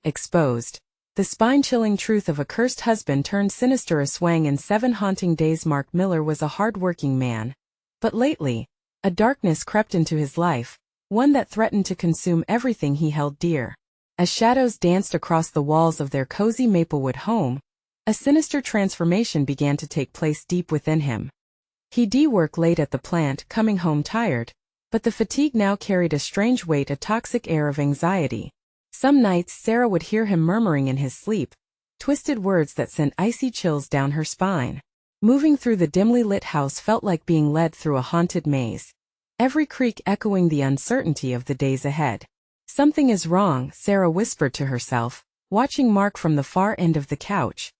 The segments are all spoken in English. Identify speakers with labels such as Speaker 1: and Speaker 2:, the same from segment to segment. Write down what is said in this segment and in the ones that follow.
Speaker 1: Exposed. The spine-chilling truth of a cursed husband turned sinister Aswang in 7 haunting days. Mark Miller was a hard-working man. But lately, a darkness crept into his life, one that threatened to consume everything he held dear. As shadows danced across the walls of their cozy Maplewood home, a sinister transformation began to take place deep within him. He'd work late at the plant, coming home tired, but the fatigue now carried a strange weight, a toxic air of anxiety. Some nights Sarah would hear him murmuring in his sleep, twisted words that sent icy chills down her spine. Moving through the dimly lit house felt like being led through a haunted maze, every creak echoing the uncertainty of the days ahead. "Something is wrong," Sarah whispered to herself, watching Mark from the far end of the couch.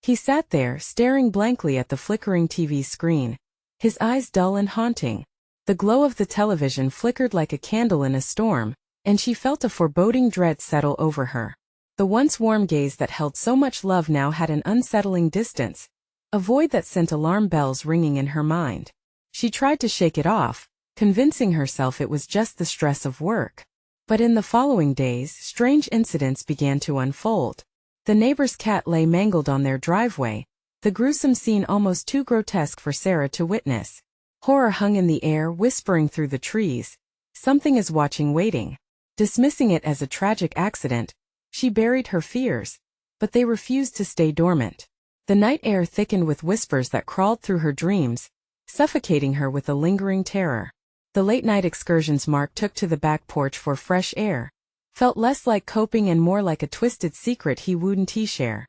Speaker 1: He sat there, staring blankly at the flickering TV screen, his eyes dull and haunting. The glow of the television flickered like a candle in a storm, and she felt a foreboding dread settle over her. The once warm gaze that held so much love now had an unsettling distance, a void that sent alarm bells ringing in her mind. She tried to shake it off, convincing herself it was just the stress of work. But in the following days, strange incidents began to unfold. The neighbor's cat lay mangled on their driveway, the gruesome scene almost too grotesque for Sarah to witness. Horror hung in the air, whispering through the trees, "Something is watching, waiting." Dismissing it as a tragic accident, she buried her fears, but they refused to stay dormant. The night air thickened with whispers that crawled through her dreams, suffocating her with a lingering terror. The late-night excursions Mark took to the back porch for fresh air felt less like coping and more like a twisted secret he wouldn't share.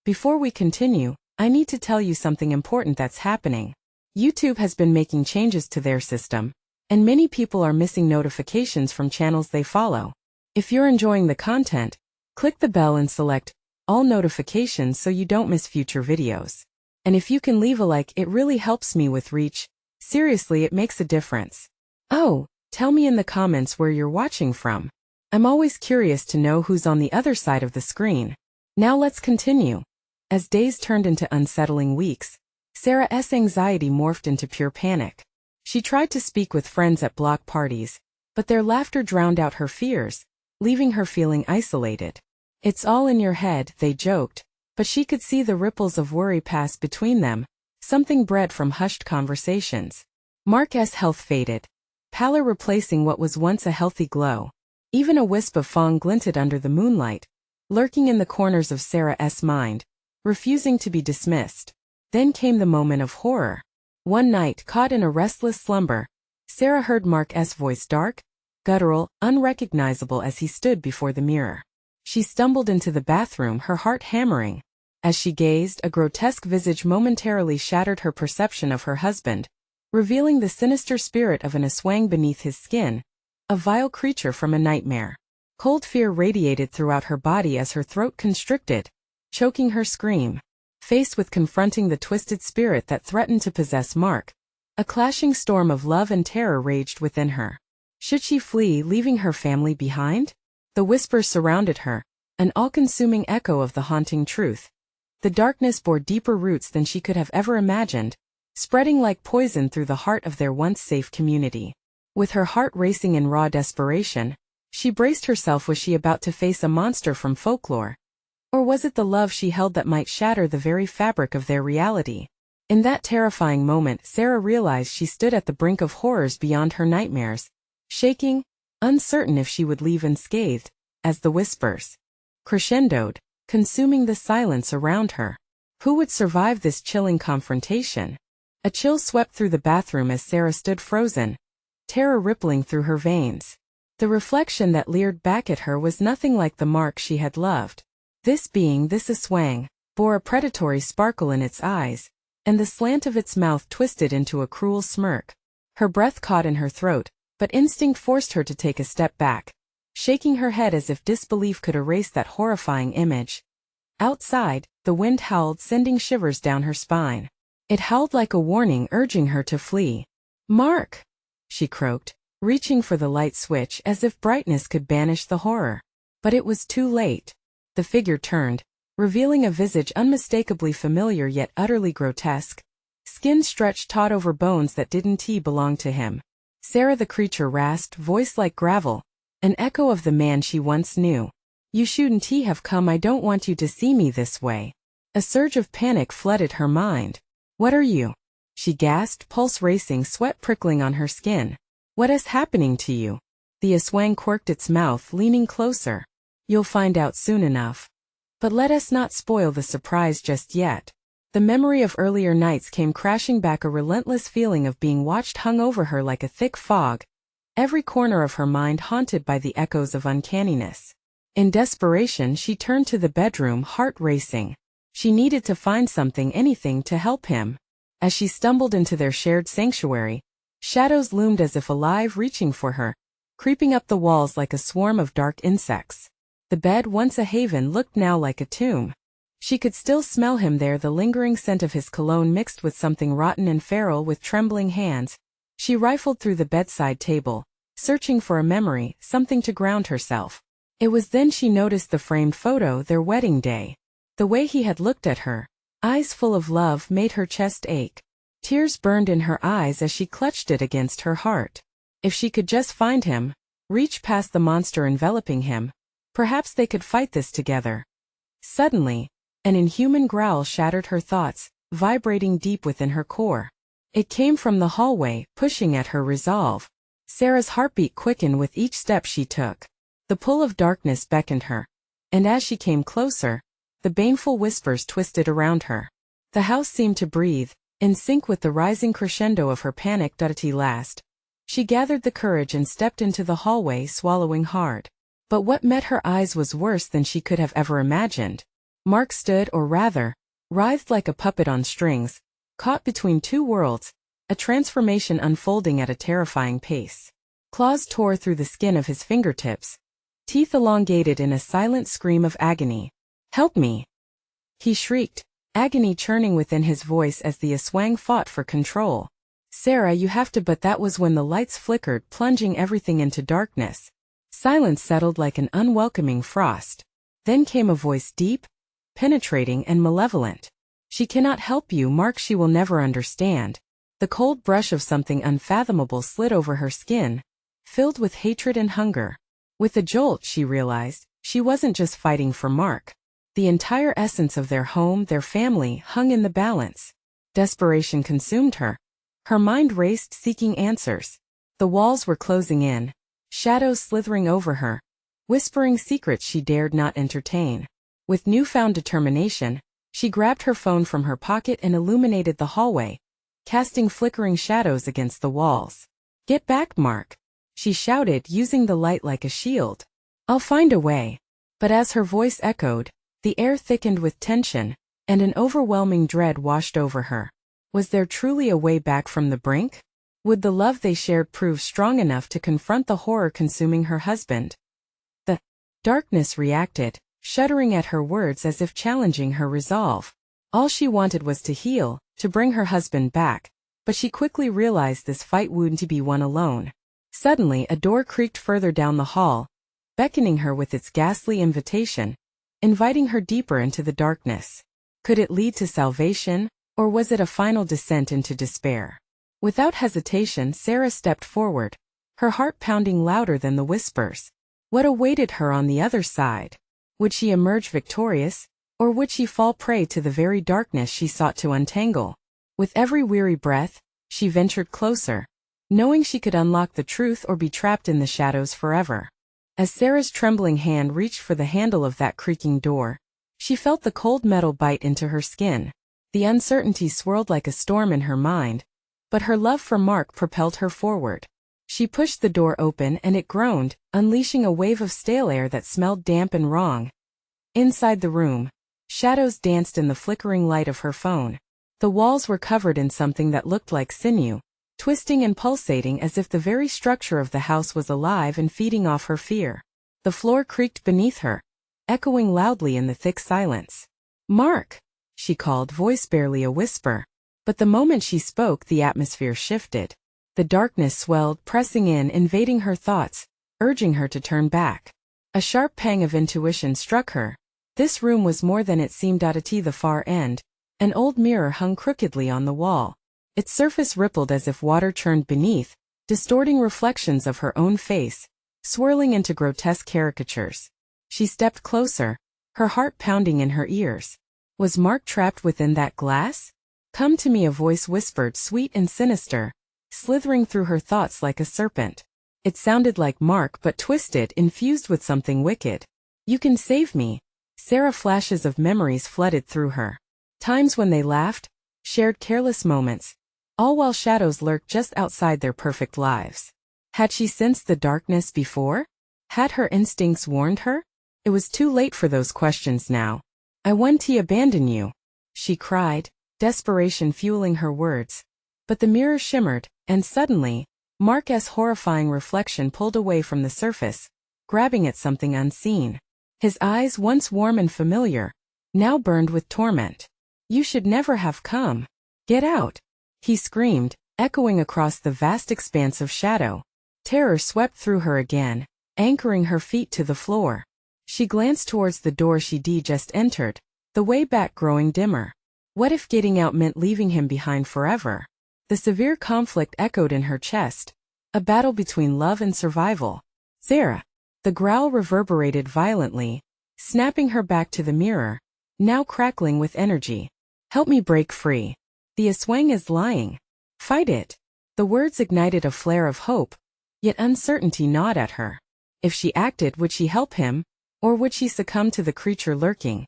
Speaker 1: Before we continue, I need to tell you something important that's happening. YouTube has been making changes to their system, and many people are missing notifications from channels they follow. If you're enjoying the content, click the bell and select all notifications so you don't miss future videos. And if you can leave a like, it really helps me with reach. Seriously, it makes a difference. Oh, tell me in the comments where you're watching from. I'm always curious to know who's on the other side of the screen. Now let's continue. As days turned into unsettling weeks, Sarah's anxiety morphed into pure panic. She tried to speak with friends at block parties, but their laughter drowned out her fears, leaving her feeling isolated. "It's all in your head," they joked, but she could see the ripples of worry pass between them, something bred from hushed conversations. Mark's health faded, pallor replacing what was once a healthy glow. Even a wisp of fog glinted under the moonlight, lurking in the corners of Sarah's mind, refusing to be dismissed. Then came the moment of horror. One night, caught in a restless slumber, Sarah heard Mark's voice, dark, guttural, unrecognizable, as he stood before the mirror. She stumbled into the bathroom, her heart hammering. As she gazed, a grotesque visage momentarily shattered her perception of her husband, revealing the sinister spirit of an Aswang beneath his skin, a vile creature from a nightmare. Cold fear radiated throughout her body as her throat constricted, choking her scream. Faced with confronting the twisted spirit that threatened to possess Mark, a clashing storm of love and terror raged within her. Should she flee, leaving her family behind? The whispers surrounded her, an all-consuming echo of the haunting truth. The darkness bore deeper roots than she could have ever imagined, spreading like poison through the heart of their once safe community. With her heart racing in raw desperation, she braced herself. Was she about to face a monster from folklore? Or was it the love she held that might shatter the very fabric of their reality? In that terrifying moment, Sarah realized she stood at the brink of horrors beyond her nightmares, shaking, uncertain if she would leave unscathed, as the whispers crescendoed, consuming the silence around her. Who would survive this chilling confrontation? A chill swept through the bathroom as Sarah stood frozen, terror rippling through her veins. The reflection that leered back at her was nothing like the Mark she had loved. This Aswang, bore a predatory sparkle in its eyes, and the slant of its mouth twisted into a cruel smirk. Her breath caught in her throat, but instinct forced her to take a step back, shaking her head as if disbelief could erase that horrifying image. Outside, the wind howled, sending shivers down her spine. It howled like a warning, urging her to flee. "Mark!" she croaked, reaching for the light switch as if brightness could banish the horror. But it was too late. The figure turned, revealing a visage unmistakably familiar yet utterly grotesque. Skin stretched taut over bones that didn't belong to him. Sarah, the creature rasped, voice like gravel, an echo of the man she once knew. You shouldn't have come. I don't want you to see me this way. A surge of panic flooded her mind. What are you? She gasped, pulse racing, sweat prickling on her skin. What is happening to you? The Aswang quirked its mouth, leaning closer. You'll find out soon enough. But let us not spoil the surprise just yet. The memory of earlier nights came crashing back, a relentless feeling of being watched hung over her like a thick fog, every corner of her mind haunted by the echoes of uncanniness. In desperation, she turned to the bedroom, heart racing. She needed to find something, anything, to help him. As she stumbled into their shared sanctuary, shadows loomed as if alive, reaching for her, creeping up the walls like a swarm of dark insects. The bed, once a haven, looked now like a tomb. She could still smell him there, the lingering scent of his cologne mixed with something rotten and feral. With trembling hands, she rifled through the bedside table, searching for a memory, something to ground herself. It was then she noticed the framed photo, their wedding day. The way he had looked at her, eyes full of love, made her chest ache. Tears burned in her eyes as she clutched it against her heart. If she could just find him, reach past the monster enveloping him, perhaps they could fight this together. Suddenly, an inhuman growl shattered her thoughts, vibrating deep within her core. It came from the hallway, pushing at her resolve. Sarah's heartbeat quickened with each step she took. The pull of darkness beckoned her, and as she came closer, the baneful whispers twisted around her. The house seemed to breathe, in sync with the rising crescendo of her panic. At last, she gathered the courage and stepped into the hallway, swallowing hard. But what met her eyes was worse than she could have ever imagined. Mark stood, or rather, writhed like a puppet on strings, caught between two worlds, a transformation unfolding at a terrifying pace. Claws tore through the skin of his fingertips, teeth elongated in a silent scream of agony. Help me! He shrieked, agony churning within his voice as the Aswang fought for control. Sarah, you have to. But that was when the lights flickered, plunging everything into darkness. Silence settled like an unwelcoming frost. Then came a voice, deep, penetrating, and malevolent. She cannot help you, Mark. She will never understand. The cold brush of something unfathomable slid over her skin, filled with hatred and hunger. With a jolt, she realized she wasn't just fighting for Mark. The entire essence of their home, their family, hung in the balance. Desperation consumed her. Her mind raced, seeking answers. The walls were closing in, shadows slithering over her, whispering secrets she dared not entertain. With newfound determination, she grabbed her phone from her pocket and illuminated the hallway, casting flickering shadows against the walls. Get back, Mark! She shouted, using the light like a shield. I'll find a way. But as her voice echoed, the air thickened with tension, and an overwhelming dread washed over her. Was there truly a way back from the brink? Would the love they shared prove strong enough to confront the horror consuming her husband? The darkness reacted, shuddering at her words as if challenging her resolve. All she wanted was to heal, to bring her husband back, but she quickly realized this fight wouldn't be won alone. Suddenly, a door creaked further down the hall, beckoning her with its ghastly invitation, inviting her deeper into the darkness. Could it lead to salvation, or was it a final descent into despair? Without hesitation, Sarah stepped forward, her heart pounding louder than the whispers. What awaited her on the other side? Would she emerge victorious, or would she fall prey to the very darkness she sought to untangle? With every weary breath, she ventured closer, knowing she could unlock the truth or be trapped in the shadows forever. As Sarah's trembling hand reached for the handle of that creaking door, she felt the cold metal bite into her skin. The uncertainty swirled like a storm in her mind, but her love for Mark propelled her forward. She pushed the door open and it groaned, unleashing a wave of stale air that smelled damp and wrong. Inside the room, shadows danced in the flickering light of her phone. The walls were covered in something that looked like sinew, twisting and pulsating as if the very structure of the house was alive and feeding off her fear. The floor creaked beneath her, echoing loudly in the thick silence. Mark! She called, voice barely a whisper. But the moment she spoke, the atmosphere shifted. The darkness swelled, pressing in, invading her thoughts, urging her to turn back. A sharp pang of intuition struck her. This room was more than it seemed. At the far end, an old mirror hung crookedly on the wall. Its surface rippled as if water churned beneath, distorting reflections of her own face, swirling into grotesque caricatures. She stepped closer, her heart pounding in her ears. Was Mark trapped within that glass? Come to me, a voice whispered, sweet and sinister, slithering through her thoughts like a serpent. It sounded like Mark but twisted, infused with something wicked. You can save me. Sarah. Flashes of memories flooded through her. Times when they laughed, shared careless moments, all while shadows lurked just outside their perfect lives. Had she sensed the darkness before? Had her instincts warned her? It was too late for those questions now. I won't abandon you, she cried, desperation fueling her words. But the mirror shimmered, and suddenly, Mark's horrifying reflection pulled away from the surface, grabbing at something unseen. His eyes, once warm and familiar, now burned with torment. You should never have come. Get out, he screamed, echoing across the vast expanse of shadow. Terror swept through her again, anchoring her feet to the floor. She glanced towards the door she'd just entered, the way back growing dimmer. What if getting out meant leaving him behind forever? The severe conflict echoed in her chest, a battle between love and survival. Sarah. The growl reverberated violently, snapping her back to the mirror, now crackling with energy. Help me break free. The Aswang is lying. Fight it. The words ignited a flare of hope, yet uncertainty gnawed at her. If she acted, would she help him, or would she succumb to the creature lurking,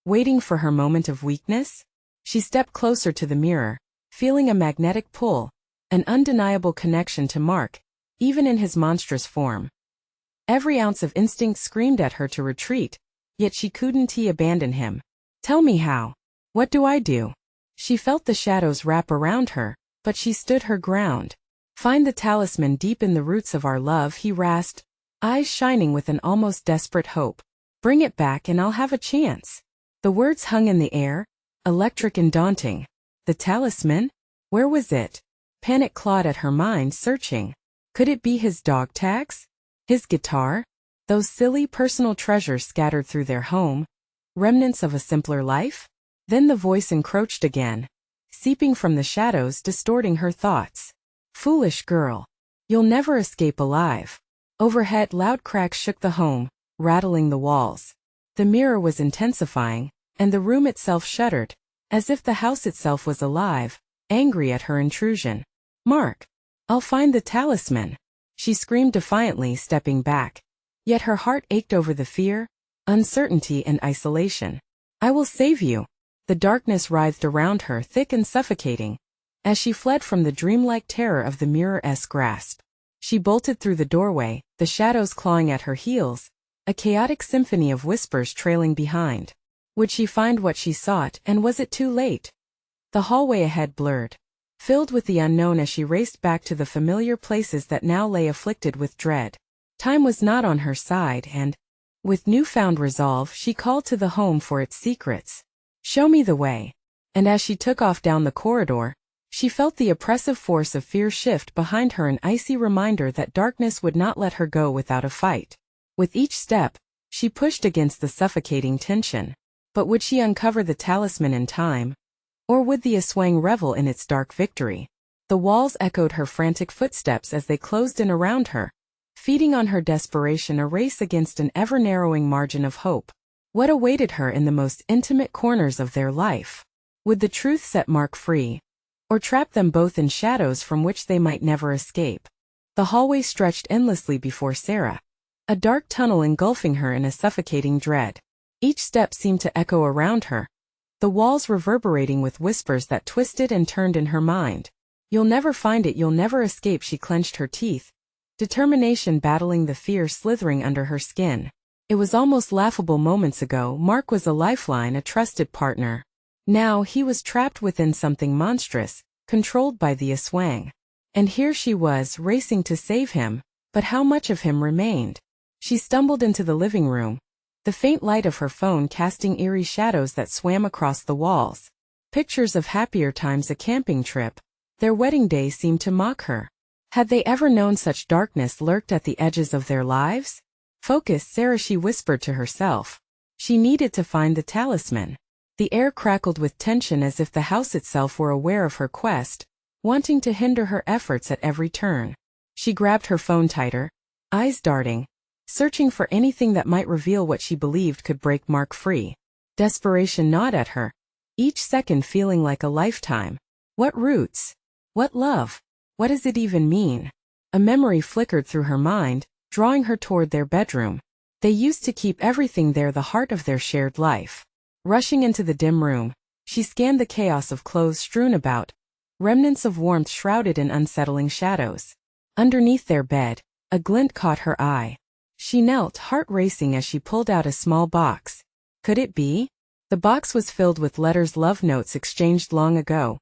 Speaker 1: waiting for her moment of weakness? She stepped closer to the mirror, feeling a magnetic pull, an undeniable connection to Mark, even in his monstrous form. Every ounce of instinct screamed at her to retreat, yet she couldn't abandon him. Tell me how. What do I do? She felt the shadows wrap around her, but she stood her ground. Find the talisman deep in the roots of our love, he rasped, eyes shining with an almost desperate hope. Bring it back and I'll have a chance. The words hung in the air, electric and daunting. The talisman? Where was it? Panic clawed at her mind, searching. Could it be his dog tags? His guitar? Those silly personal treasures scattered through their home? Remnants of a simpler life? Then the voice encroached again, seeping from the shadows, distorting her thoughts. Foolish girl. You'll never escape alive. Overhead, loud cracks shook the home, rattling the walls. The mirror was intensifying, and the room itself shuddered, as if the house itself was alive, angry at her intrusion. Mark. I'll find the talisman, she screamed defiantly, stepping back. Yet her heart ached over the fear, uncertainty and isolation. I will save you. The darkness writhed around her, thick and suffocating, as she fled from the dreamlike terror of the mirror's grasp. She bolted through the doorway, the shadows clawing at her heels, a chaotic symphony of whispers trailing behind. Would she find what she sought, and was it too late? The hallway ahead blurred, filled with the unknown as she raced back to the familiar places that now lay afflicted with dread. Time was not on her side and, with newfound resolve, she called to the home for its secrets. Show me the way. And as she took off down the corridor, she felt the oppressive force of fear shift behind her, an icy reminder that darkness would not let her go without a fight. With each step, she pushed against the suffocating tension. But would she uncover the talisman in time? Or would the Aswang revel in its dark victory? The walls echoed her frantic footsteps as they closed in around her, feeding on her desperation, a race against an ever-narrowing margin of hope. What awaited her in the most intimate corners of their life? Would the truth set Mark free, or trap them both in shadows from which they might never escape? The hallway stretched endlessly before Sarah, a dark tunnel engulfing her in a suffocating dread. Each step seemed to echo around her, the walls reverberating with whispers that twisted and turned in her mind. You'll never find it, you'll never escape, she clenched her teeth, determination battling the fear slithering under her skin. It was almost laughable. Moments ago, Mark was a lifeline, a trusted partner. Now he was trapped within something monstrous, controlled by the Aswang. And here she was, racing to save him, but how much of him remained? She stumbled into the living room, the faint light of her phone casting eerie shadows that swam across the walls. Pictures of happier times, a camping trip. Their wedding day seemed to mock her. Had they ever known such darkness lurked at the edges of their lives? Focus, Sarah, she whispered to herself. She needed to find the talisman. The air crackled with tension as if the house itself were aware of her quest, wanting to hinder her efforts at every turn. She grabbed her phone tighter, eyes darting, searching for anything that might reveal what she believed could break Mark free. Desperation gnawed at her, each second feeling like a lifetime. What roots? What love? What does it even mean? A memory flickered through her mind, drawing her toward their bedroom. They used to keep everything there, the heart of their shared life. Rushing into the dim room, she scanned the chaos of clothes strewn about, remnants of warmth shrouded in unsettling shadows. Underneath their bed, a glint caught her eye. She knelt, heart racing as she pulled out a small box. Could it be? The box was filled with letters, love notes exchanged long ago.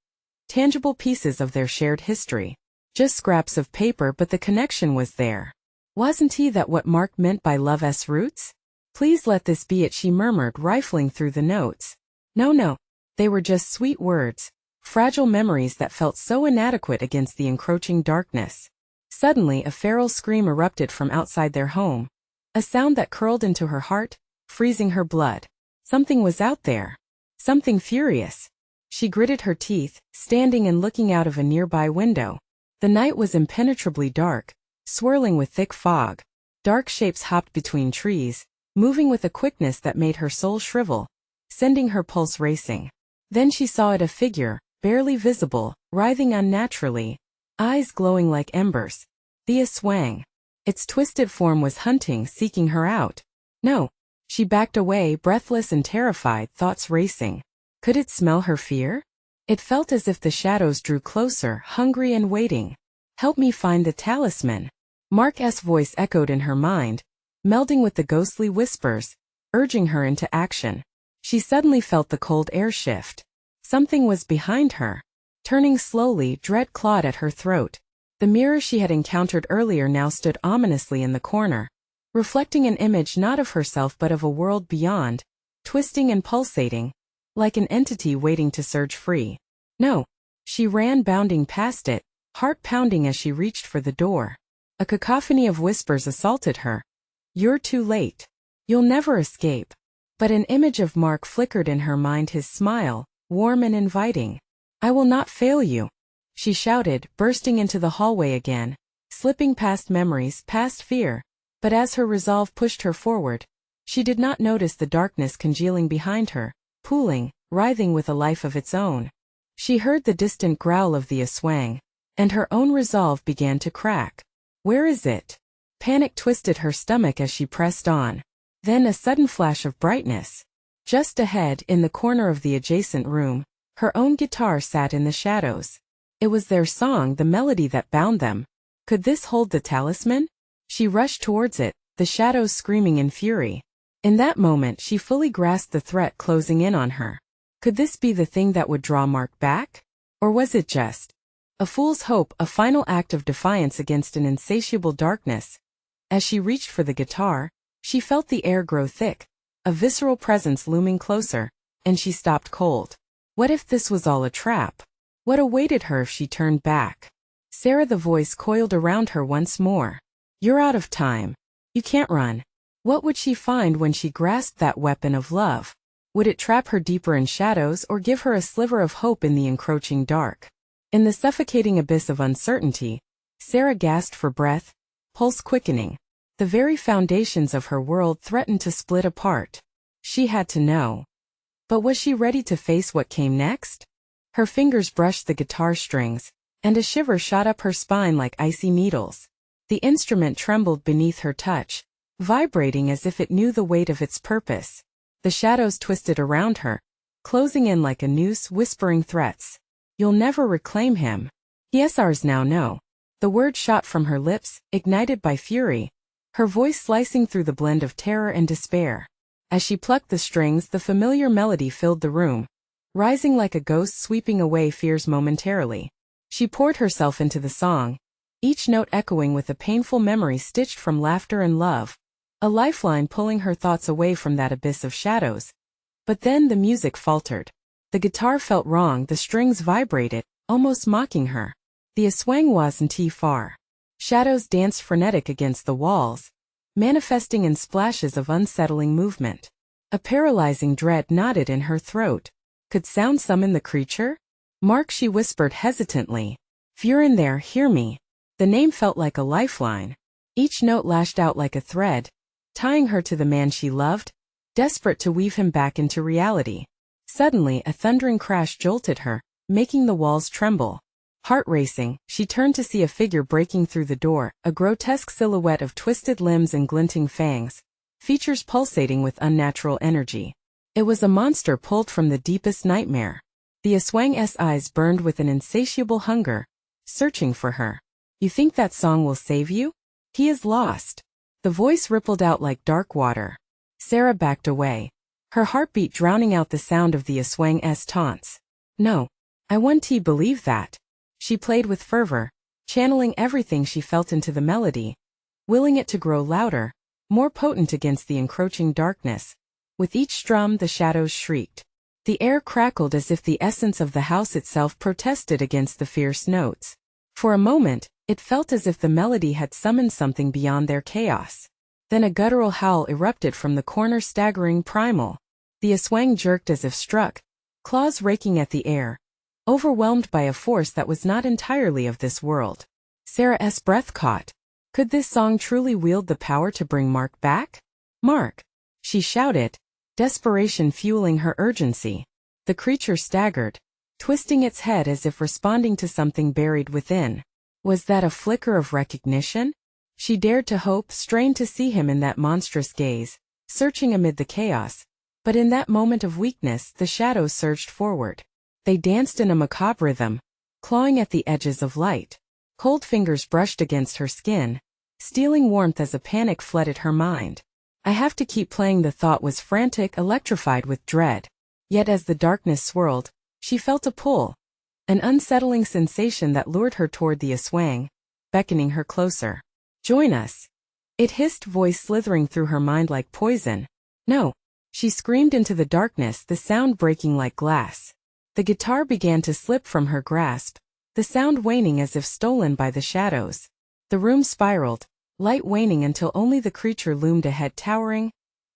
Speaker 1: Tangible pieces of their shared history. Just scraps of paper, but the connection was there. Wasn't that what Mark meant by love's roots? Please let this be it, she murmured, rifling through the notes. No. They were just sweet words, fragile memories that felt so inadequate against the encroaching darkness. Suddenly a feral scream erupted from outside their home. A sound that curled into her heart, freezing her blood. Something was out there. Something furious. She gritted her teeth, standing and looking out of a nearby window. The night was impenetrably dark, swirling with thick fog. Dark shapes hopped between trees, moving with a quickness that made her soul shrivel, sending her pulse racing. Then she saw it, a figure, barely visible, writhing unnaturally, eyes glowing like embers. The Aswang. Its twisted form was hunting, seeking her out. No. She backed away, breathless and terrified, thoughts racing. Could it smell her fear? It felt as if the shadows drew closer, hungry and waiting. Help me find the talisman. Mark's voice echoed in her mind, melding with the ghostly whispers, urging her into action. She suddenly felt the cold air shift. Something was behind her. Turning slowly, dread clawed at her throat. The mirror she had encountered earlier now stood ominously in the corner, reflecting an image not of herself but of a world beyond, twisting and pulsating, like an entity waiting to surge free. No. She ran, bounding past it, heart pounding as she reached for the door. A cacophony of whispers assaulted her. You're too late. You'll never escape. But an image of Mark flickered in her mind, his smile, warm and inviting. I will not fail you, she shouted, bursting into the hallway again, slipping past memories, past fear. But as her resolve pushed her forward, she did not notice the darkness congealing behind her, pooling, writhing with a life of its own. She heard the distant growl of the Aswang, and her own resolve began to crack. Where is it? Panic twisted her stomach as she pressed on. Then a sudden flash of brightness. Just ahead, in the corner of the adjacent room, her own guitar sat in the shadows. It was their song, the melody that bound them. Could this hold the talisman? She rushed towards it, the shadows screaming in fury. In that moment she fully grasped the threat closing in on her. Could this be the thing that would draw Mark back? Or was it just a fool's hope, a final act of defiance against an insatiable darkness? As she reached for the guitar, she felt the air grow thick, a visceral presence looming closer, and she stopped cold. What if this was all a trap? What awaited her if she turned back? Sarah, the voice coiled around her once more. You're out of time. You can't run. What would she find when she grasped that weapon of love? Would it trap her deeper in shadows or give her a sliver of hope in the encroaching dark? In the suffocating abyss of uncertainty, Sarah gasped for breath, pulse quickening. The very foundations of her world threatened to split apart. She had to know. But was she ready to face what came next? Her fingers brushed the guitar strings, and a shiver shot up her spine like icy needles. The instrument trembled beneath her touch, vibrating as if it knew the weight of its purpose. The shadows twisted around her, closing in like a noose, whispering threats. You'll never reclaim him. Yes, ours now, no. The word shot from her lips, ignited by fury, her voice slicing through the blend of terror and despair. As she plucked the strings, the familiar melody filled the room, rising like a ghost, sweeping away fears momentarily. She poured herself into the song, each note echoing with a painful memory stitched from laughter and love, a lifeline pulling her thoughts away from that abyss of shadows. But then the music faltered. The guitar felt wrong, the strings vibrated, almost mocking her. The Aswang wasn't far. Shadows danced frenetic against the walls, manifesting in splashes of unsettling movement. A paralyzing dread knotted in her throat. Could sound summon the creature? Mark, she whispered hesitantly. If you're in there, hear me. The name felt like a lifeline. Each note lashed out like a thread, tying her to the man she loved, desperate to weave him back into reality. Suddenly, a thundering crash jolted her, making the walls tremble. Heart racing, she turned to see a figure breaking through the door, a grotesque silhouette of twisted limbs and glinting fangs, features pulsating with unnatural energy. It was a monster pulled from the deepest nightmare. The Aswang's eyes burned with an insatiable hunger, searching for her. "You think that song will save you? He is lost." The voice rippled out like dark water. Sarah backed away, her heartbeat drowning out the sound of the Aswang's taunts. "No, I won't believe that." She played with fervor, channeling everything she felt into the melody, willing it to grow louder, more potent against the encroaching darkness. With each strum, the shadows shrieked. The air crackled as if the essence of the house itself protested against the fierce notes. For a moment, it felt as if the melody had summoned something beyond their chaos. Then a guttural howl erupted from the corner, staggering primal. The Aswang jerked as if struck, claws raking at the air, overwhelmed by a force that was not entirely of this world. Sarah's breath caught. Could this song truly wield the power to bring Mark back? "Mark!" she shouted, desperation fueling her urgency. The creature staggered, twisting its head as if responding to something buried within. Was that a flicker of recognition? She dared to hope, strained to see him in that monstrous gaze, searching amid the chaos. But in that moment of weakness, the shadows surged forward. They danced in a macabre rhythm, clawing at the edges of light. Cold fingers brushed against her skin, stealing warmth as a panic flooded her mind. "I have to keep playing." The thought was frantic, electrified with dread. Yet as the darkness swirled, she felt a pull, an unsettling sensation that lured her toward the Aswang, beckoning her closer. "Join us," it hissed, voice slithering through her mind like poison. "No," she screamed into the darkness, the sound breaking like glass. The guitar began to slip from her grasp, the sound waning as if stolen by the shadows. The room spiraled, light waning until only the creature loomed ahead, towering,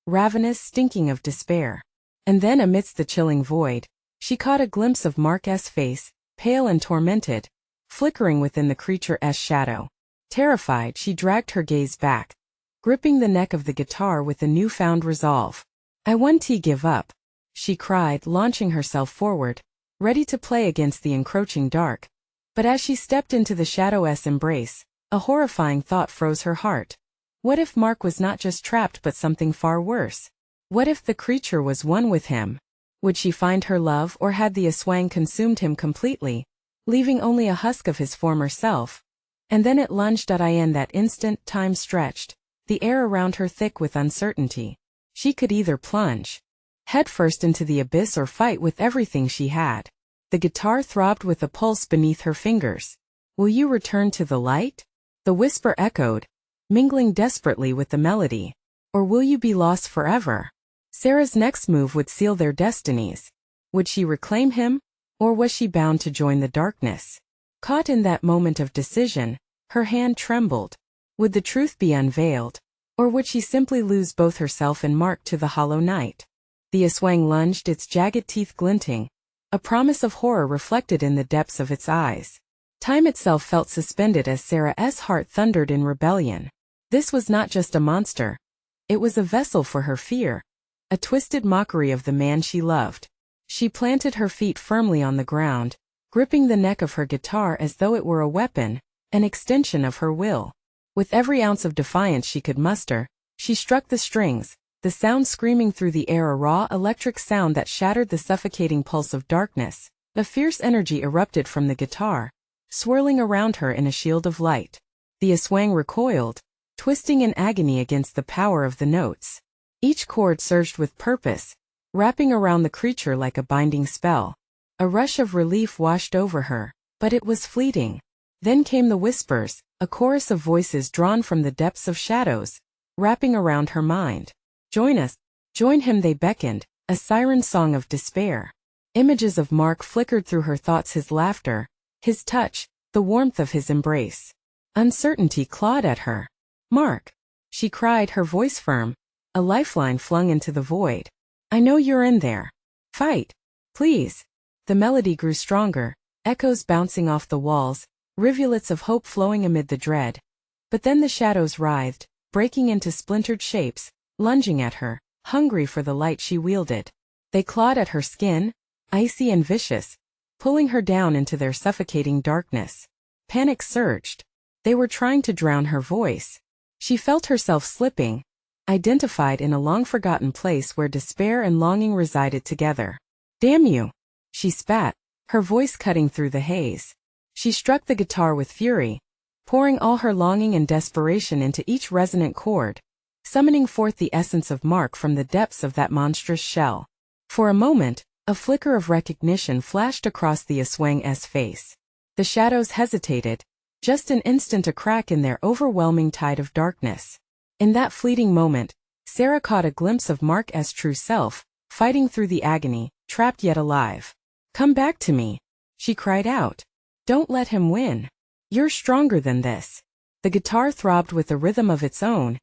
Speaker 1: ravenous, stinking of despair. And then amidst the chilling void, she caught a glimpse of Mark's face, pale and tormented, flickering within the creature's shadow. Terrified, she dragged her gaze back, gripping the neck of the guitar with a newfound resolve. "I won't give up," she cried, launching herself forward, ready to play against the encroaching dark. But as she stepped into the shadow's embrace, a horrifying thought froze her heart. What if Mark was not just trapped but something far worse? What if the creature was one with him? Would she find her love, or had the Aswang consumed him completely, leaving only a husk of his former self? And then it lunged. In that instant, time stretched, the air around her thick with uncertainty. She could either plunge headfirst into the abyss or fight with everything she had. The guitar throbbed with a pulse beneath her fingers. "Will you return to the light?" the whisper echoed, mingling desperately with the melody. "Or will you be lost forever?" Sarah's next move would seal their destinies. Would she reclaim him, or was she bound to join the darkness? Caught in that moment of decision, her hand trembled. Would the truth be unveiled, or would she simply lose both herself and Mark to the hollow night? The Aswang lunged, its jagged teeth glinting, a promise of horror reflected in the depths of its eyes. Time itself felt suspended as Sarah's heart thundered in rebellion. This was not just a monster. It was a vessel for her fear, a twisted mockery of the man she loved. She planted her feet firmly on the ground, gripping the neck of her guitar as though it were a weapon, an extension of her will. With every ounce of defiance she could muster, she struck the strings, the sound screaming through the air, a raw, electric sound that shattered the suffocating pulse of darkness. A fierce energy erupted from the guitar, swirling around her in a shield of light. The Aswang recoiled, twisting in agony against the power of the notes. Each chord surged with purpose, wrapping around the creature like a binding spell. A rush of relief washed over her, but it was fleeting. Then came the whispers, a chorus of voices drawn from the depths of shadows, wrapping around her mind. "Join us, join him," they beckoned, a siren song of despair. Images of Mark flickered through her thoughts, his laughter, his touch, the warmth of his embrace. Uncertainty clawed at her. "Mark," she cried, her voice firm, a lifeline flung into the void. "I know you're in there. Fight, please." The melody grew stronger, echoes bouncing off the walls, rivulets of hope flowing amid the dread. But then the shadows writhed, breaking into splintered shapes, lunging at her, hungry for the light she wielded. They clawed at her skin, icy and vicious, pulling her down into their suffocating darkness. Panic surged. They were trying to drown her voice. She felt herself slipping, identified in a long-forgotten place where despair and longing resided together. "Damn you!" she spat, her voice cutting through the haze. She struck the guitar with fury, pouring all her longing and desperation into each resonant chord, summoning forth the essence of Mark from the depths of that monstrous shell. For a moment, a flicker of recognition flashed across the Aswang's face. The shadows hesitated, just an instant a crack in their overwhelming tide of darkness. In that fleeting moment, Sarah caught a glimpse of Mark's true self, fighting through the agony, trapped yet alive. "Come back to me," she cried out. "Don't let him win. You're stronger than this." The guitar throbbed with a rhythm of its own,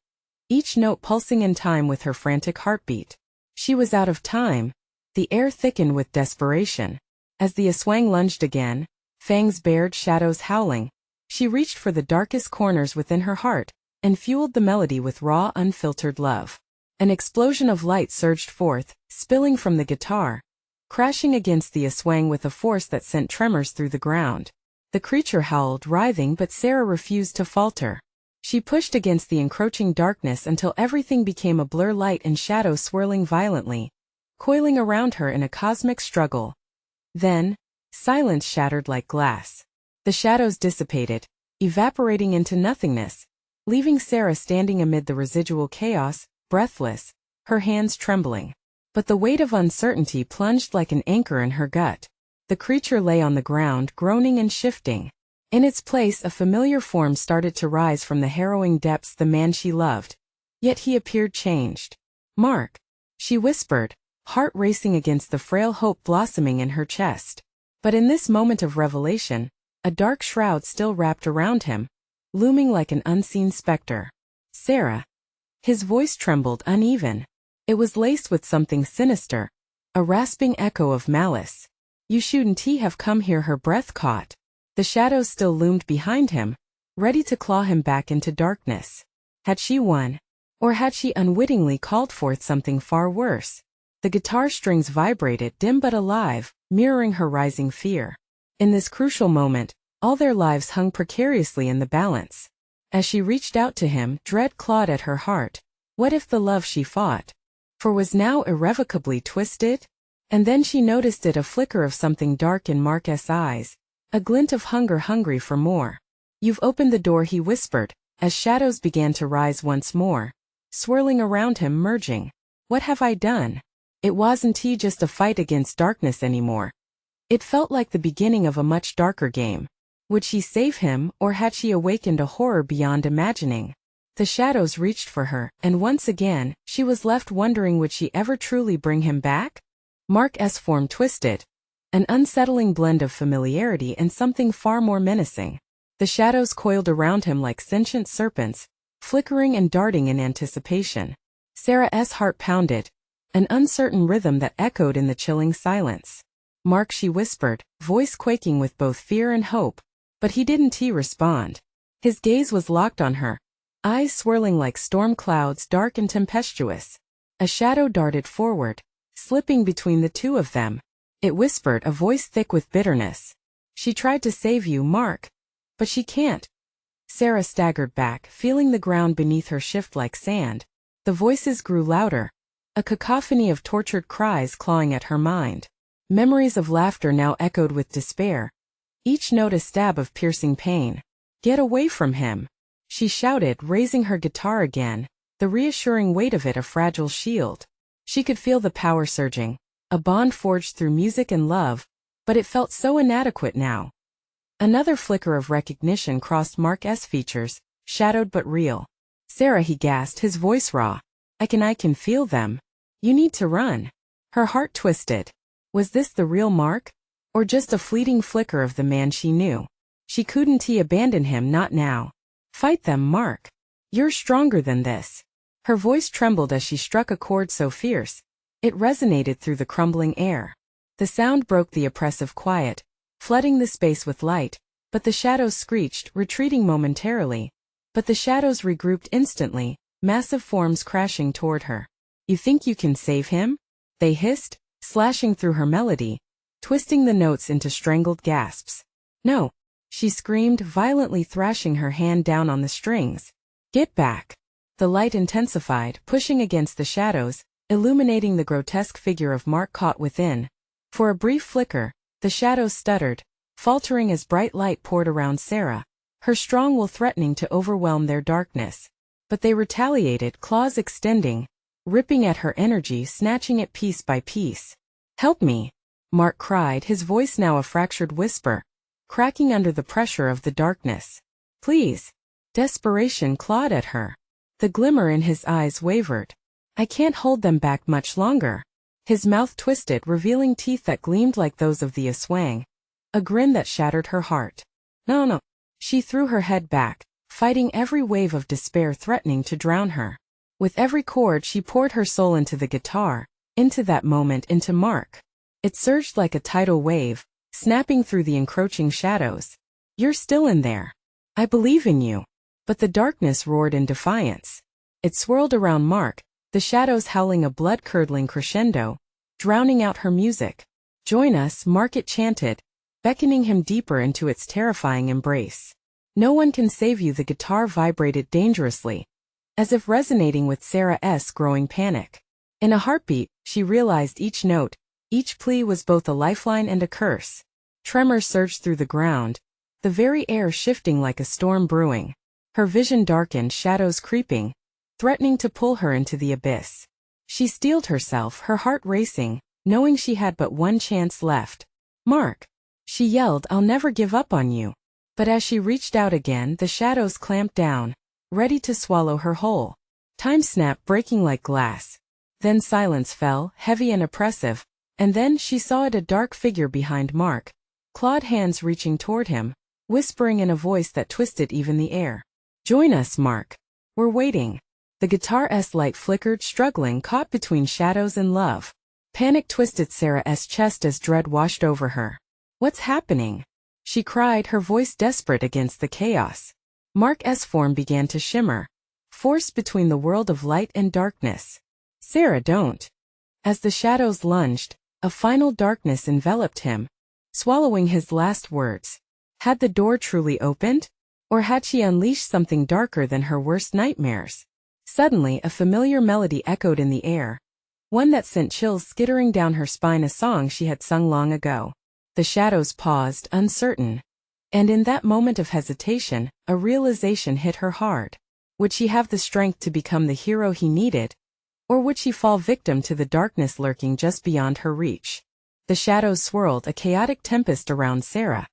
Speaker 1: each note pulsing in time with her frantic heartbeat. She was out of time. The air thickened with desperation. As the Aswang lunged again, fangs bared, shadows howling, she reached for the darkest corners within her heart and fueled the melody with raw, unfiltered love. An explosion of light surged forth, spilling from the guitar, crashing against the Aswang with a force that sent tremors through the ground. The creature howled, writhing, but Sarah refused to falter. She pushed against the encroaching darkness until everything became a blur, light and shadow swirling violently, coiling around her in a cosmic struggle. Then, silence shattered like glass. The shadows dissipated, evaporating into nothingness, leaving Sarah standing amid the residual chaos, breathless, her hands trembling. But the weight of uncertainty plunged like an anchor in her gut. The creature lay on the ground, groaning and shifting. In its place, a familiar form started to rise from the harrowing depths, the man she loved. Yet he appeared changed. "Mark," she whispered, heart racing against the frail hope blossoming in her chest. But in this moment of revelation, a dark shroud still wrapped around him, looming like an unseen specter. "Sarah." His voice trembled, uneven. It was laced with something sinister, a rasping echo of malice. "You shouldn't have come here." Her breath caught. The shadows still loomed behind him, ready to claw him back into darkness. Had she won? Or had she unwittingly called forth something far worse? The guitar strings vibrated, dim but alive, mirroring her rising fear. In this crucial moment, all their lives hung precariously in the balance. As she reached out to him, dread clawed at her heart. What if the love she fought for was now irrevocably twisted? And then she noticed it, a flicker of something dark in Mark's eyes, a glint of hunger, hungry for more. "You've opened the door," he whispered, as shadows began to rise once more, swirling around him, merging. "What have I done?" It wasn't just a fight against darkness anymore. It felt like the beginning of a much darker game. Would she save him, or had she awakened a horror beyond imagining? The shadows reached for her, and once again, she was left wondering, would she ever truly bring him back? Mark's form twisted, an unsettling blend of familiarity and something far more menacing. The shadows coiled around him like sentient serpents, flickering and darting in anticipation. Sarah's heart pounded, an uncertain rhythm that echoed in the chilling silence. "Mark," she whispered, voice quaking with both fear and hope. But he didn't respond. His gaze was locked on her, eyes swirling like storm clouds, dark and tempestuous. A shadow darted forward, slipping between the two of them. It whispered, a voice thick with bitterness. "She tried to save you, Mark. But she can't." Sarah staggered back, feeling the ground beneath her shift like sand. The voices grew louder, a cacophony of tortured cries clawing at her mind. Memories of laughter now echoed with despair, each note a stab of piercing pain. "Get away from him," she shouted, raising her guitar again, the reassuring weight of it a fragile shield. She could feel the power surging, a bond forged through music and love, but it felt so inadequate now. Another flicker of recognition crossed Mark's features, shadowed but real. "Sarah," he gasped, his voice raw. I can feel them. You need to run." Her heart twisted. Was this the real Mark? Or just a fleeting flicker of the man she knew? She couldn't abandon him, not now. "Fight them, Mark. You're stronger than this." Her voice trembled as she struck a chord so fierce, it resonated through the crumbling air. The sound broke the oppressive quiet, flooding the space with light, but the shadows screeched, retreating momentarily, But the shadows regrouped instantly, massive forms crashing toward her. "You think you can save him?" they hissed, slashing through her melody, twisting the notes into strangled gasps. "No," she screamed, violently thrashing her hand down on the strings. "Get back." The light intensified, pushing against the shadows, illuminating the grotesque figure of Mark caught within. For a brief flicker, the shadows stuttered, faltering as bright light poured around Sarah, her strong will threatening to overwhelm their darkness. But they retaliated, claws extending, ripping at her energy, snatching it piece by piece. "Help me!" Mark cried, his voice now a fractured whisper, cracking under the pressure of the darkness. "Please!" Desperation clawed at her. The glimmer in his eyes wavered. "I can't hold them back much longer." His mouth twisted, revealing teeth that gleamed like those of the Aswang, a grin that shattered her heart. "No, no." She threw her head back, fighting every wave of despair threatening to drown her. With every chord she poured her soul into the guitar, into that moment, into Mark. It surged like a tidal wave, snapping through the encroaching shadows. "You're still in there. I believe in you." But the darkness roared in defiance. It swirled around Mark, the shadows howling a blood-curdling crescendo, drowning out her music. "Join us," Mark it chanted, beckoning him deeper into its terrifying embrace. "No one can save you." The guitar vibrated dangerously, as if resonating with Sarah's growing panic. In a heartbeat, she realized each note, each plea was both a lifeline and a curse. Tremors surged through the ground, the very air shifting like a storm brewing. Her vision darkened, shadows creeping, threatening to pull her into the abyss. She steeled herself, her heart racing, knowing she had but one chance left. "Mark!" she yelled, "I'll never give up on you." But as she reached out again, the shadows clamped down, ready to swallow her whole. Time snapped, breaking like glass. Then silence fell, heavy and oppressive, and then she saw it, a dark figure behind Mark, clawed hands reaching toward him, whispering in a voice that twisted even the air. "Join us, Mark. We're waiting." The guitar's light flickered, struggling, caught between shadows and love. Panic twisted Sarah's chest as dread washed over her. "What's happening?" she cried, her voice desperate against the chaos. Mark's form began to shimmer, forced between the world of light and darkness. "Sarah, don't." As the shadows lunged, a final darkness enveloped him, swallowing his last words. Had the door truly opened? Or had she unleashed something darker than her worst nightmares? Suddenly, a familiar melody echoed in the air, one that sent chills skittering down her spine, a song she had sung long ago. The shadows paused, uncertain. And in that moment of hesitation, a realization hit her hard. Would she have the strength to become the hero he needed? Or would she fall victim to the darkness lurking just beyond her reach? The shadows swirled, a chaotic tempest around Sarah,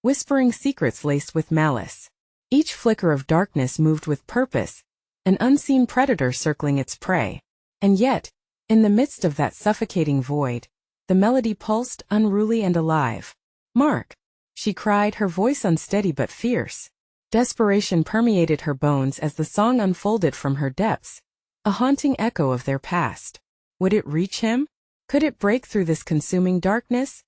Speaker 1: whispering secrets laced with malice. Each flicker of darkness moved with purpose, an unseen predator circling its prey. And yet, in the midst of that suffocating void, the melody pulsed, unruly and alive. "Mark!" she cried, her voice unsteady but fierce. Desperation permeated her bones as the song unfolded from her depths, a haunting echo of their past. Would it reach him? Could it break through this consuming darkness?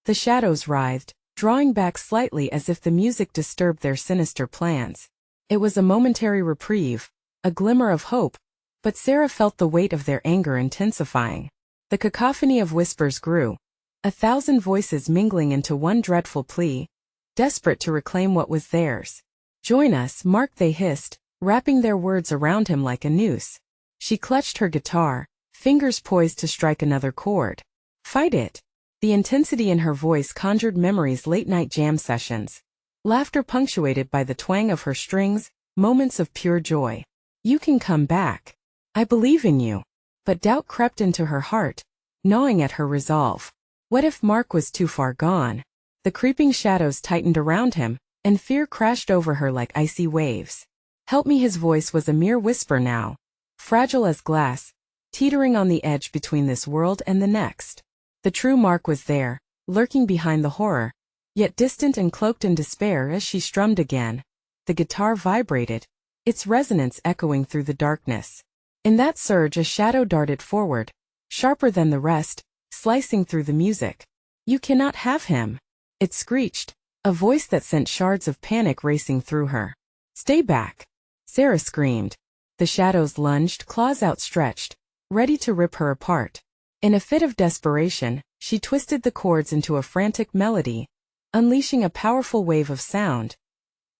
Speaker 1: The shadows writhed, drawing back slightly as if the music disturbed their sinister plans. It was a momentary reprieve, a glimmer of hope, but Sarah felt the weight of their anger intensifying. The cacophony of whispers grew, 1,000 voices mingling into one dreadful plea, desperate to reclaim what was theirs. "Join us, Mark," they hissed, wrapping their words around him like a noose. She clutched her guitar, fingers poised to strike another chord. "Fight it." The intensity in her voice conjured memories, late-night jam sessions, laughter punctuated by the twang of her strings, moments of pure joy. "You can come back. I believe in you." But doubt crept into her heart, gnawing at her resolve. What if Mark was too far gone? The creeping shadows tightened around him, and fear crashed over her like icy waves. "Help me." His voice was a mere whisper now, fragile as glass, teetering on the edge between this world and the next. The true Mark was there, lurking behind the horror, yet distant and cloaked in despair. As she strummed again, the guitar vibrated, its resonance echoing through the darkness. In that surge, a shadow darted forward, sharper than the rest, slicing through the music. "You cannot have him," it screeched, a voice that sent shards of panic racing through her. "Stay back." Sarah screamed. The shadows lunged, claws outstretched, ready to rip her apart. In a fit of desperation, she twisted the chords into a frantic melody, unleashing a powerful wave of sound.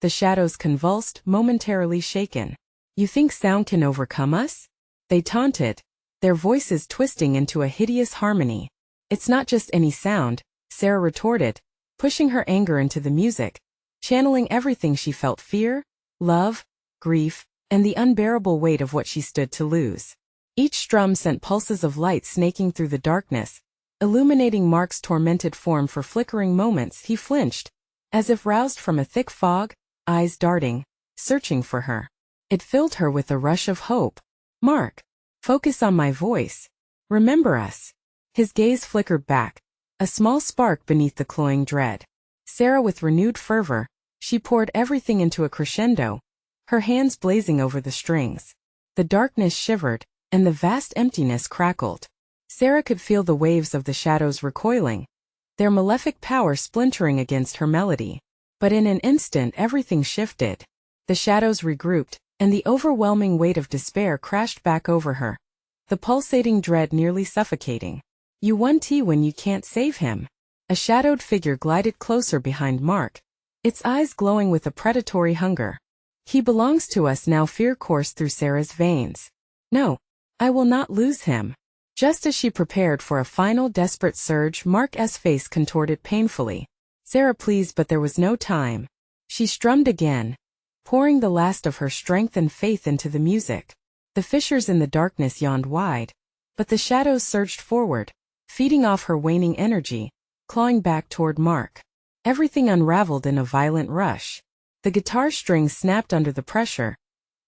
Speaker 1: The shadows convulsed, momentarily shaken. "You think sound can overcome us?" they taunted, their voices twisting into a hideous harmony. "It's not just any sound," Sarah retorted, pushing her anger into the music, channeling everything she felt: fear, love, grief, and the unbearable weight of what she stood to lose. Each strum sent pulses of light snaking through the darkness, illuminating Mark's tormented form. For flickering moments he flinched, as if roused from a thick fog, eyes darting, searching for her. It filled her with a rush of hope. "Mark, focus on my voice. Remember us." His gaze flickered back, a small spark beneath the cloying dread. Sarah, with renewed fervor, she poured everything into a crescendo, her hands blazing over the strings. The darkness shivered, and the vast emptiness crackled. Sarah could feel the waves of the shadows recoiling, their malefic power splintering against her melody. But in an instant everything shifted. The shadows regrouped, and the overwhelming weight of despair crashed back over her, the pulsating dread nearly suffocating. "You want when you can't save him." A shadowed figure glided closer behind Mark, its eyes glowing with a predatory hunger. "He belongs to us now." Fear coursed through Sarah's veins. "No, I will not lose him." Just as she prepared for a final desperate surge, Mark's face contorted painfully. "Sarah, please." But there was no time. She strummed again, pouring the last of her strength and faith into the music. The fissures in the darkness yawned wide, but the shadows surged forward, feeding off her waning energy, clawing back toward Mark. Everything unraveled in a violent rush. The guitar strings snapped under the pressure,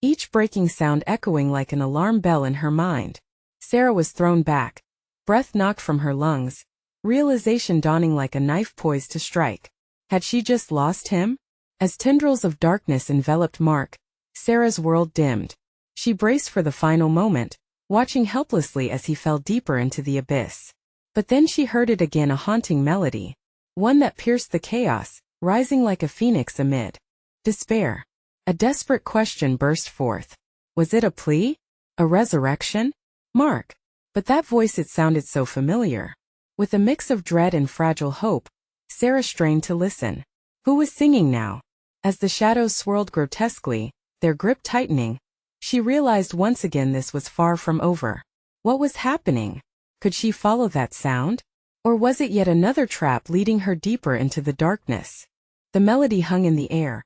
Speaker 1: each breaking sound echoing like an alarm bell in her mind. Sarah was thrown back, breath knocked from her lungs, realization dawning like a knife poised to strike. Had she just lost him? As tendrils of darkness enveloped Mark, Sarah's world dimmed. She braced for the final moment, watching helplessly as he fell deeper into the abyss. But then she heard it again, a haunting melody, one that pierced the chaos, rising like a phoenix amid despair. A desperate question burst forth. Was it a plea? A resurrection? Mark. But that voice, it sounded so familiar. With a mix of dread and fragile hope, Sarah strained to listen. Who was singing now? As the shadows swirled grotesquely, their grip tightening, she realized once again this was far from over. What was happening? Could she follow that sound? Or was it yet another trap leading her deeper into the darkness? The melody hung in the air,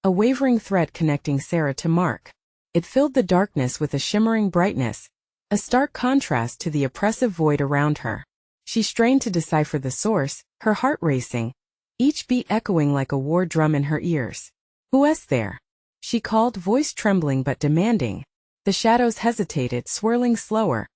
Speaker 1: a wavering thread connecting Sarah to Mark. It filled the darkness with a shimmering brightness, a stark contrast to the oppressive void around her. She strained to decipher the source, her heart racing, each beat echoing like a war drum in her ears. "Who is there?" she called, voice trembling but demanding. The shadows hesitated, swirling slower,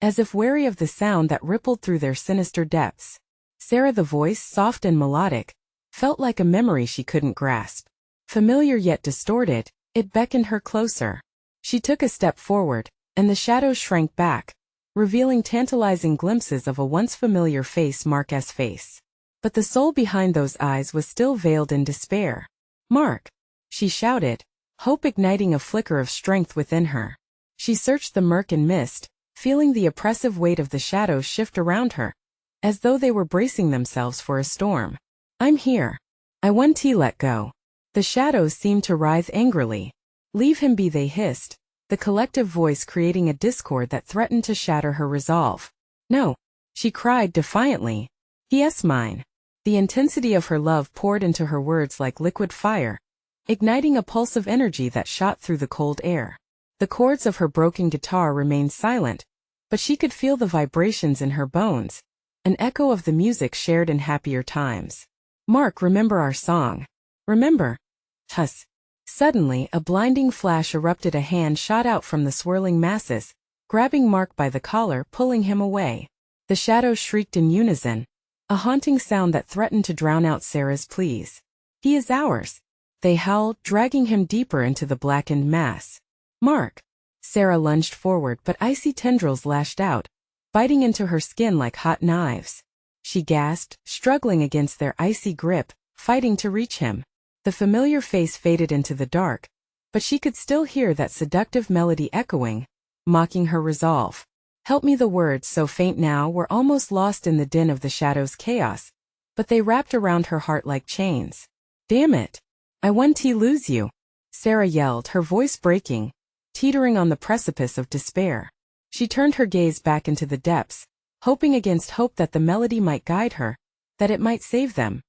Speaker 1: as if wary of the sound that rippled through their sinister depths. Sarah, the voice, soft and melodic, felt like a memory she couldn't grasp. Familiar yet distorted, it beckoned her closer. She took a step forward, and the shadows shrank back, revealing tantalizing glimpses of a once familiar face, Mark's face. But the soul behind those eyes was still veiled in despair. "Mark!" she shouted, hope igniting a flicker of strength within her. She searched the murk and mist, feeling the oppressive weight of the shadows shift around her, as though they were bracing themselves for a storm. "I'm here. I want to let go." The shadows seemed to writhe angrily. "Leave him be," they hissed, the collective voice creating a discord that threatened to shatter her resolve. "No," she cried defiantly. "He is mine." The intensity of her love poured into her words like liquid fire, igniting a pulse of energy that shot through the cold air. The chords of her broken guitar remained silent, but she could feel the vibrations in her bones, an echo of the music shared in happier times. "Mark, remember our song. Remember." Huss. Suddenly, a blinding flash erupted. A hand shot out from the swirling masses, grabbing Mark by the collar, pulling him away. The shadows shrieked in unison, a haunting sound that threatened to drown out Sarah's pleas. "He is ours," they howled, dragging him deeper into the blackened mass. "Mark!" Sarah lunged forward, but icy tendrils lashed out, biting into her skin like hot knives. She gasped, struggling against their icy grip, fighting to reach him. The familiar face faded into the dark, but she could still hear that seductive melody echoing, mocking her resolve. Help me. The words, so faint now, were almost lost in the din of the shadow's chaos, but they wrapped around her heart like chains. Damn it! I won't lose you, Sarah yelled, her voice breaking, teetering on the precipice of despair. She turned her gaze back into the depths, hoping against hope that the melody might guide her, that it might save them.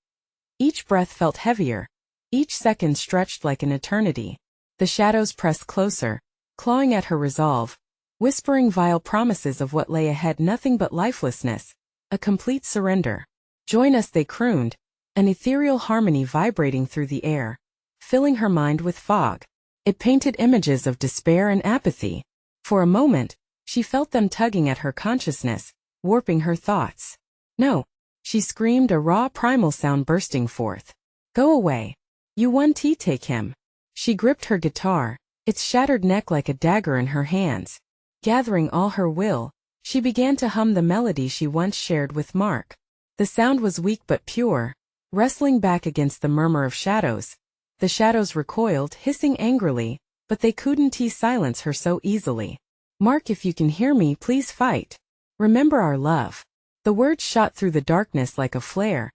Speaker 1: Each breath felt heavier, each second stretched like an eternity. The shadows pressed closer, clawing at her resolve, whispering vile promises of what lay ahead, nothing but lifelessness, a complete surrender. Join us, they crooned, an ethereal harmony vibrating through the air, filling her mind with fog. It painted images of despair and apathy. For a moment, she felt them tugging at her consciousness, warping her thoughts. No, she screamed, a raw primal sound bursting forth. Go away. You won't take him. She gripped her guitar, its shattered neck like a dagger in her hands. Gathering all her will, she began to hum the melody she once shared with Mark. The sound was weak but pure, wrestling back against the murmur of shadows. The shadows recoiled, hissing angrily, but they couldn't silence her so easily. Mark, if you can hear me, please fight. Remember our love. The words shot through the darkness like a flare,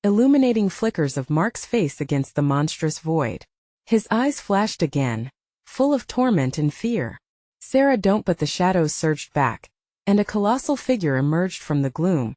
Speaker 1: illuminating flickers of Mark's face against the monstrous void. His eyes flashed again, full of torment and fear. Sarah, don't! But the shadows surged back, and a colossal figure emerged from the gloom,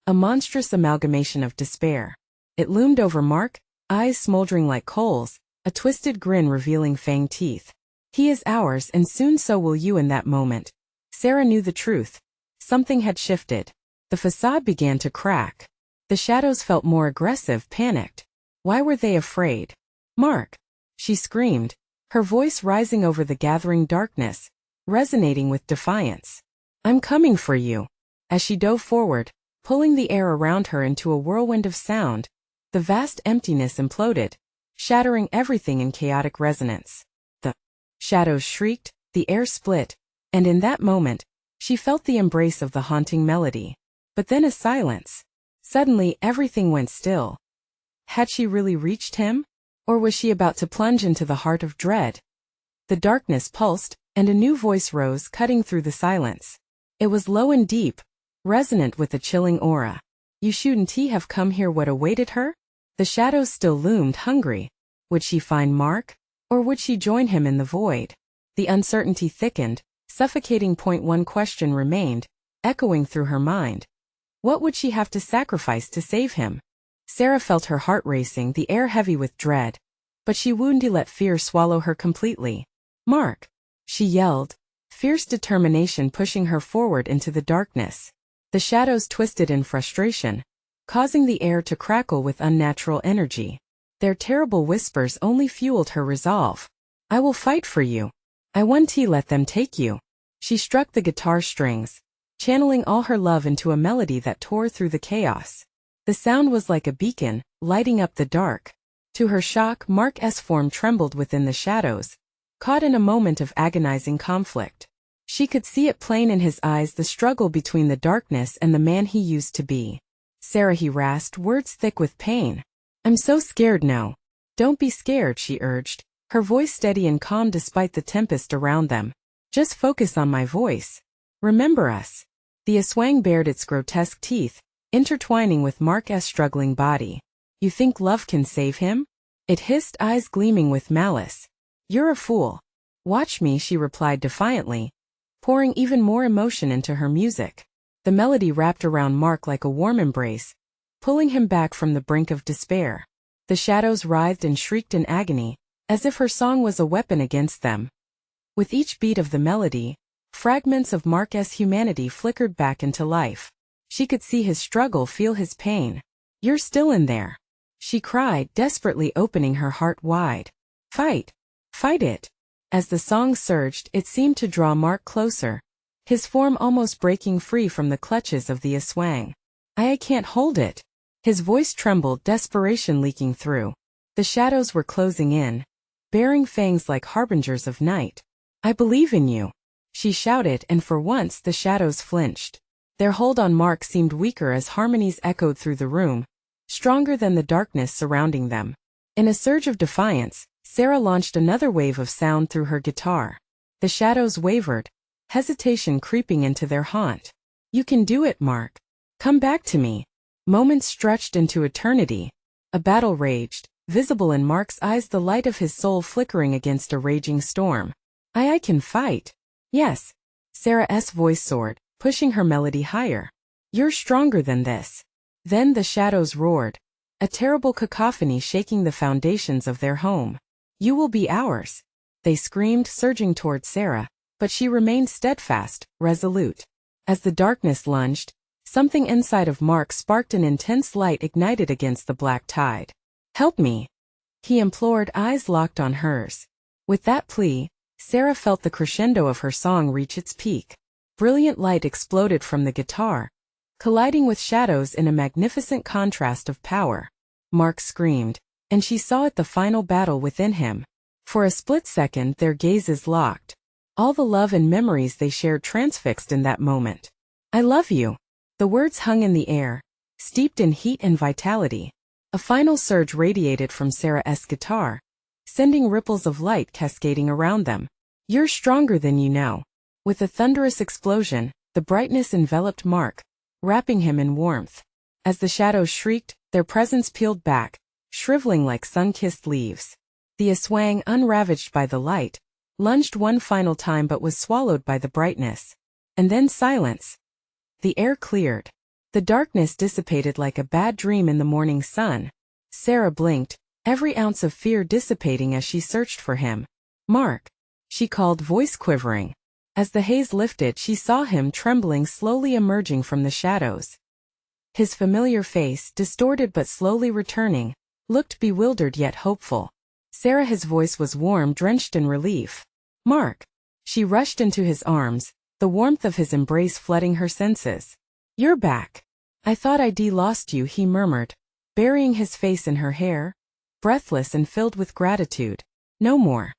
Speaker 1: a monstrous amalgamation of despair. It loomed over Mark, eyes smoldering like coals, a twisted grin revealing fanged teeth. He is ours, and soon so will you. In that moment, Sarah knew the truth. Something had shifted. The facade began to crack. The shadows felt more aggressive, panicked. Why were they afraid? Mark! She screamed, her voice rising over the gathering darkness, resonating with defiance. I'm coming for you. As she dove forward, pulling the air around her into a whirlwind of sound, the vast emptiness imploded, shattering everything in chaotic resonance. The shadows shrieked, the air split, and in that moment, she felt the embrace of the haunting melody. But then a silence. Suddenly everything went still. Had she really reached him? Or was she about to plunge into the heart of dread? The darkness pulsed, and a new voice rose, cutting through the silence. It was low and deep, resonant with a chilling aura. You shouldn't have come here. What awaited her? The shadows still loomed, hungry. Would she find Mark? Or would she join him in the void? The uncertainty thickened, suffocating. One question remained, echoing through her mind. What would she have to sacrifice to save him? Sarah felt her heart racing, the air heavy with dread. But she wouldn't let fear swallow her completely. Mark! She yelled, fierce determination pushing her forward into the darkness. The shadows twisted in frustration, causing the air to crackle with unnatural energy. Their terrible whispers only fueled her resolve. I will fight for you. I won't let them take you. She struck the guitar strings, channeling all her love into a melody that tore through the chaos. The sound was like a beacon, lighting up the dark. To her shock, Mark's form trembled within the shadows, caught in a moment of agonizing conflict. She could see it plain in his eyes, the struggle between the darkness and the man he used to be. Sarah, he rasped, words thick with pain. I'm so scared now. Don't be scared, she urged, her voice steady and calm despite the tempest around them. Just focus on my voice. Remember us. The aswang bared its grotesque teeth, intertwining with Mark's struggling body. You think love can save him? It hissed, eyes gleaming with malice. You're a fool. Watch me, she replied defiantly, pouring even more emotion into her music. The melody wrapped around Mark like a warm embrace, pulling him back from the brink of despair. The shadows writhed and shrieked in agony, as if her song was a weapon against them. With each beat of the melody, fragments of Mark's humanity flickered back into life. She could see his struggle, feel his pain. You're still in there, she cried, desperately opening her heart wide. Fight! Fight it! As the song surged, it seemed to draw Mark closer, his form almost breaking free from the clutches of the aswang. I can't hold it. His voice trembled, desperation leaking through. The shadows were closing in, baring fangs like harbingers of night. I believe in you, she shouted, and for once the shadows flinched. Their hold on Mark seemed weaker as harmonies echoed through the room, stronger than the darkness surrounding them. In a surge of defiance, Sarah launched another wave of sound through her guitar. The shadows wavered, hesitation creeping into their haunt. You can do it, Mark. Come back to me. Moments stretched into eternity. A battle raged, visible in Mark's eyes, the light of his soul flickering against a raging storm. I can fight. Yes. Sarah's voice soared, pushing her melody higher. You're stronger than this. Then the shadows roared, a terrible cacophony shaking the foundations of their home. You will be ours. They screamed, surging toward Sarah, but she remained steadfast, resolute. As the darkness lunged, something inside of Mark sparked, an intense light ignited against the black tide. Help me, he implored, eyes locked on hers. With that plea, Sarah felt the crescendo of her song reach its peak. Brilliant light exploded from the guitar, colliding with shadows in a magnificent contrast of power. Mark screamed, and she saw it, the final battle within him. For a split second their gazes locked. All the love and memories they shared transfixed in that moment. I love you. The words hung in the air, steeped in heat and vitality. A final surge radiated from Sarah's guitar, sending ripples of light cascading around them. You're stronger than you know. With a thunderous explosion, the brightness enveloped Mark, wrapping him in warmth. As the shadows shrieked, their presence peeled back, shriveling like sun-kissed leaves. The aswang, unravaged by the light, lunged one final time but was swallowed by the brightness. And then silence. The air cleared. The darkness dissipated like a bad dream in the morning sun. Sarah blinked, every ounce of fear dissipating as she searched for him. Mark, she called, voice quivering. As the haze lifted, she saw him trembling, slowly emerging from the shadows. His familiar face, distorted but slowly returning, looked bewildered yet hopeful. Sarah, his voice was warm, drenched in relief. Mark. She rushed into his arms, the warmth of his embrace flooding her senses. You're back. I thought I'd lost you, he murmured, burying his face in her hair, breathless and filled with gratitude. No more.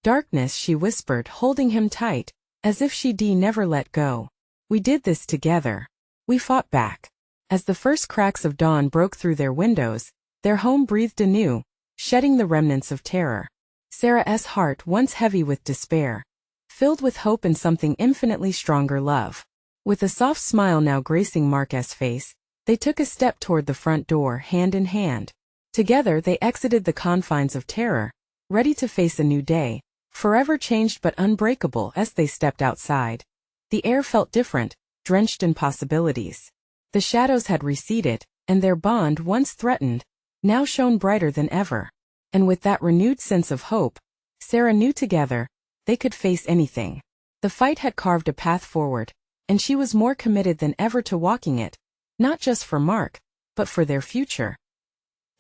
Speaker 1: Darkness, she whispered, holding him tight, as if she'd never let go. We did this together. We fought back. As the first cracks of dawn broke through their windows, their home breathed anew, shedding the remnants of terror. Sarah's heart, once heavy with despair, filled with hope and something infinitely stronger, love. With a soft smile now gracing Mark's face, they took a step toward the front door, hand in hand. Together they exited the confines of terror, ready to face a new day, forever changed but unbreakable. As they stepped outside, the air felt different, drenched in possibilities. The shadows had receded, and their bond, once threatened, now shone brighter than ever. And with that renewed sense of hope, Sarah knew together they could face anything. The fight had carved a path forward, and she was more committed than ever to walking it, not just for Mark, but for their future.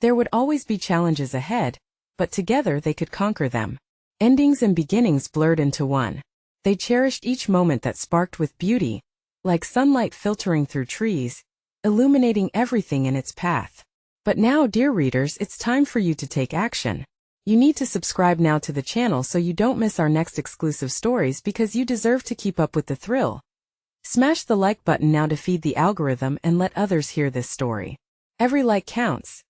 Speaker 1: There would always be challenges ahead, but together they could conquer them. Endings and beginnings blurred into one. They cherished each moment that sparked with beauty, like sunlight filtering through trees, illuminating everything in its path. But now, dear readers, it's time for you to take action. You need to subscribe now to the channel so you don't miss our next exclusive stories, because you deserve to keep up with the thrill. Smash the like button now to feed the algorithm and let others hear this story. Every like counts.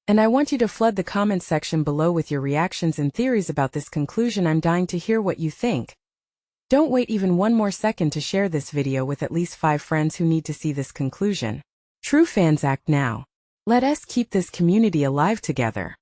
Speaker 1: And I want you to flood the comment section below with your reactions and theories about this conclusion. I'm dying to hear what you think. Don't wait even one more second to share this video with at least 5 friends who need to see this conclusion. True fans, act now. Let us keep this community alive together.